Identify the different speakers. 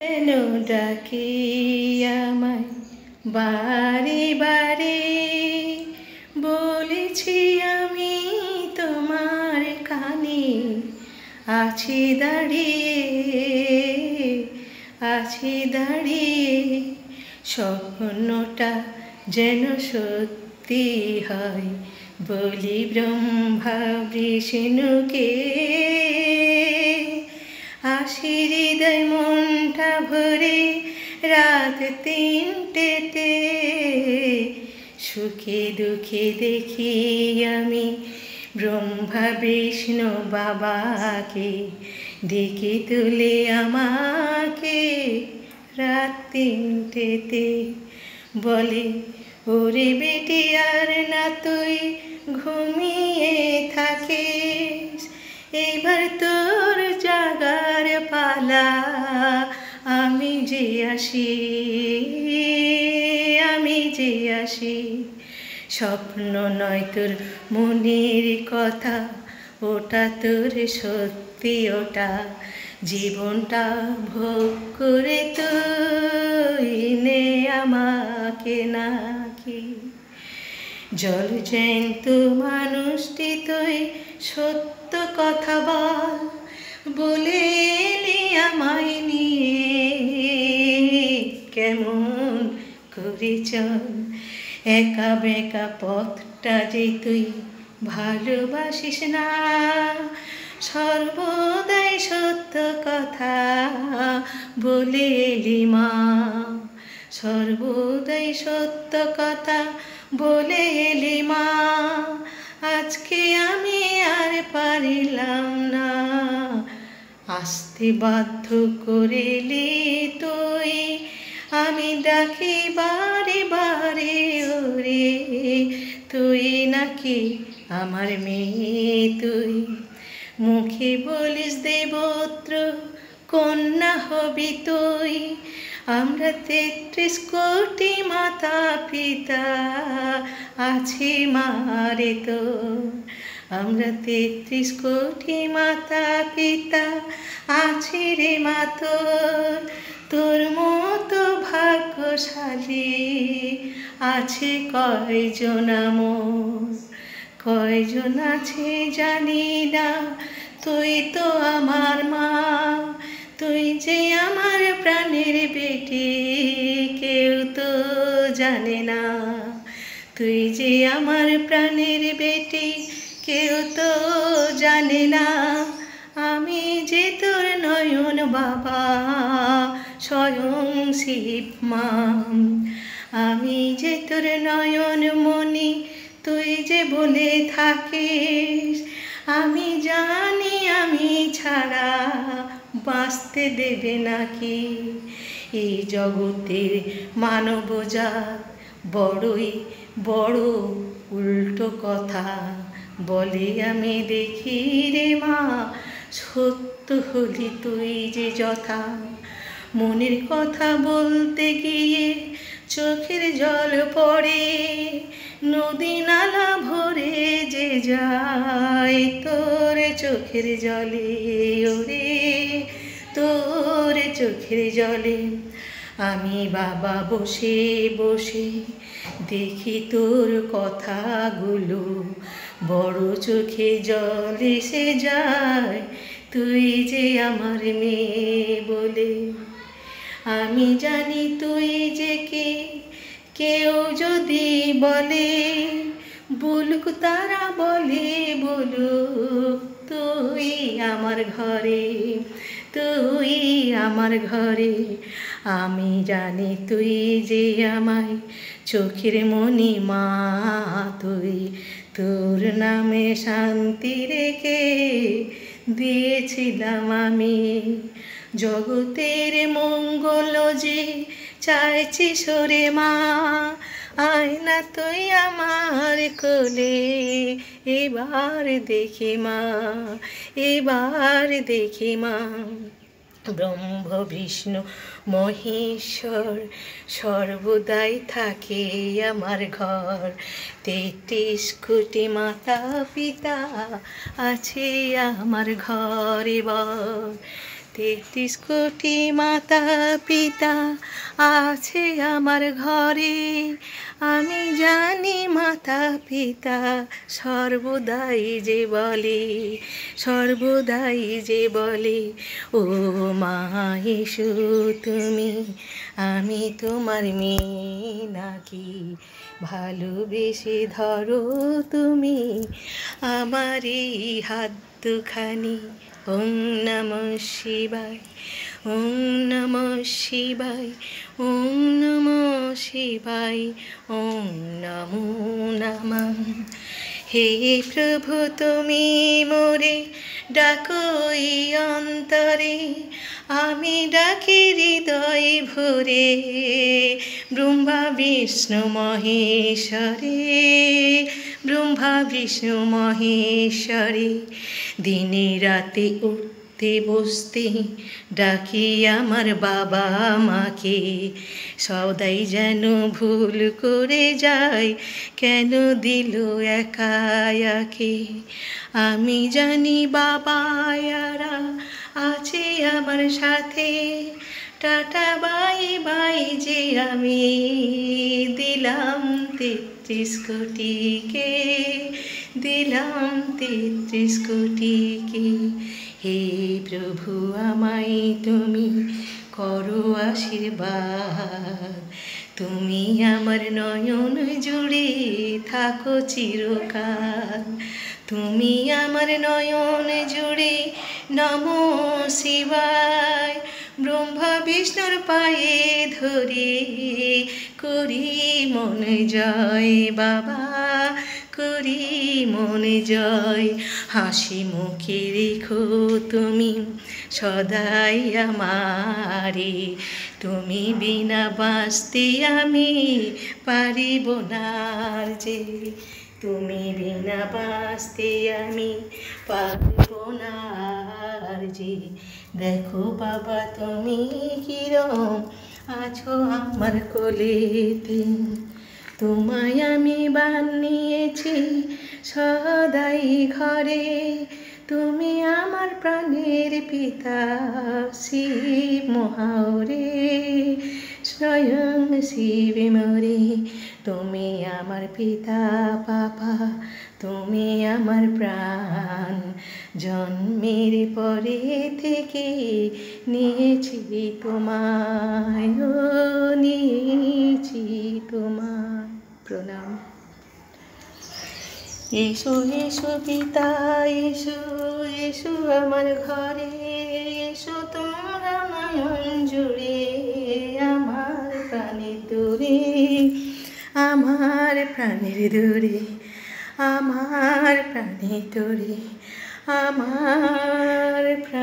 Speaker 1: কেন ডাকি আমায় বারে বারে, বলেছি আমি তোমার কানে, আছি দাঁড়িয়ে, আছি দাঁড়িয়ে। স্বপ্নটা যেন সত্যি হয়, বলি ব্রহ্মা বিষ্ণুকে। আসি হৃদয় মনটা ভরে রাত তিনটেতে, সুখে দুঃখে দেখি আমি ব্রহ্মা বিষ্ণু বাবাকে, ডেকে তুলে আমাকে রাত তিনটেতে। বলে, ওরে বেটি আর না তুই ঘুমিয়ে থাকিস, এবার তোর জাগার পালা, আমি যে আসি, আমি যে আসি। স্বপ্ন নয় তোর মনের কথা, ওটা তোর সত্যি, ওটা জীবনটা ভোগ করে তুই নে আমাকে নাকি। জল জ্যান্ত মানুষটি তুই সত্য কথা বল, বলে এলি আমায় নিয়ে কেমন করে চল। একা বেঁকা পথটা যে তুই ভালোবাসিস না, সর্বদাই সত্য কথা বলে এলি মা, সর্বদাই সত্য কথা বলে এলি মা। আজকে আমি আর পারিলাম না, আসতে বাধ্য করিলি তুই, আমি ডাকি বারে বারে ওরে, তুই নাকি আমার মেয়ে তুই। মুখে বলিস দেবত্র কন্যা হবি তুই, আমরা ৩৩ কোটি মাতা পিতা আছি মারে তোর, আমরা ৩৩ কোটি মাতা পিতা আছি রে মা তোর। তোর মতো ভাগ্যশালী আছে কয়জন মোর, কয়জন আছে জানি না, তুই তো আমার মা, তুই যে আমার প্রাণের বেটি কেউ তো জানে না, তুই যে আমার প্রাণের বেটি কেউ তো জানে না। আমি যে তোর নয়ন বাবা স্বয়ং শিব মা, আমি যে তোর নয়ন মণি তুই যে বলে থাকিস, আমি জানি আমি ছাড়া বাঁচতে দেবে নাকি। এই জগতের মানবজাত বড়ই বড় উল্টো কথা বলে আমি দেখি রে মা, সত্য হলি তুই যে যথা। মনের কথা বলতে গিয়ে চোখের জল পড়ে, নদী নালা ভরে যে যায় তোর চোখের জলে, ওরে তোর চোখের জলে। আমি বাবা বসে বসে দেখি তোর কথাগুলো, বড় চোখে জল এসে যায় তুই যে আমার মেয়ে বলে। আমি জানি তুই যে কে, কেউ যদি বলে বলুক তারা বলে বলুক, তুই আমার ঘরে, তুই আমার ঘরে। আমি জানি তুই যে আমায় চোখের মণি মা তুই, তোর নামে শান্তি রেখে দিয়েছিলাম আমি। জগতের মঙ্গল যে চাইছি সরে মা, আয় না তুই আমার কোলে, এবার দেখি মা, এবার দেখি মা। ব্রহ্ম বিষ্ণু মহেশ্বর সর্বদাই থাকে আমার ঘর, ৩৩ কোটি মাতা পিতা আছে আমার ঘরে বর, তেত্রিশ কোটি মাতা পিতা আছে আমার ঘরে, আমি জানি মাতা পিতা সর্বদাই যে বলে, সর্বদাই যে বলে, ও মা এসো তুমি, আমি তোমার মেয়ে নাকি, ভালোবেসে ধরো তুমি আমার এই হাত দুখানি। ওং নমঃ শিবায়, ওং নমঃ শিবায়, ওং নমঃ শিবায়, ওং নমো নমঃ। হে প্রভু তুমি মোরে ডাকো এই অন্তরে, আমি ডাকি হৃদয় ভরে, ব্রহ্মা বিষ্ণু মহেশ্বরে, ব্রহ্মা বিষ্ণু মহেশ্বরে। দিনে রাতে উঠতে বসতে ডাকি আমার বাবা মাকে, সদাই যেন ভুল করে যায়, কেন দিল একা একে। আমি জানি বাবায়ারা আছে আমার সাথে, টাটা বাই বাই যে আমি দিলাম ৩৩ কোটিকে, দিলাম ৩৩ কোটিকে। হে প্রভু আমায় তুমি করো আশীর্বাদ, তুমি আমার নয়ন জুড়ে থাকো চিরকাল, তুমি আমার নয়ন জুড়ে। নমো শিবায়, ব্রহ্মা বিষ্ণুর পায়ে ধরে করি মন জয় বাবা, করি মন জয়। হাসি মুখে রেখো তুমি সদাই আমারে, তুমি বিনা বাঁচতে আমি পারিব না যে, তুমি বিনা বাঁচতে আমি পারিব না যে। দেখো বাবা তুমি কিরম আছো আমার কোলেতে, তোমায় আমি বানিয়েছি সদাই ঘরে, তুমি আমার প্রাণের পিতা শিব মহারে, স্বয়ং শিব মোরে। তুমি আমার পিতা বাবা, তুমি আমার প্রাণ, জন্মের পরে থেকে নিয়েছি তোমায়, ও নিয়েছি তোমায়। প্রণাম। এসো এসো পিতা এসো, এসো আমার ঘরে, এসো তোমরা নয়ন জুড়ে আমার প্রাণের দূরে, আমার প্রাণের দূরে, আমার প্রাণের দূরে, আমার প্রাণ।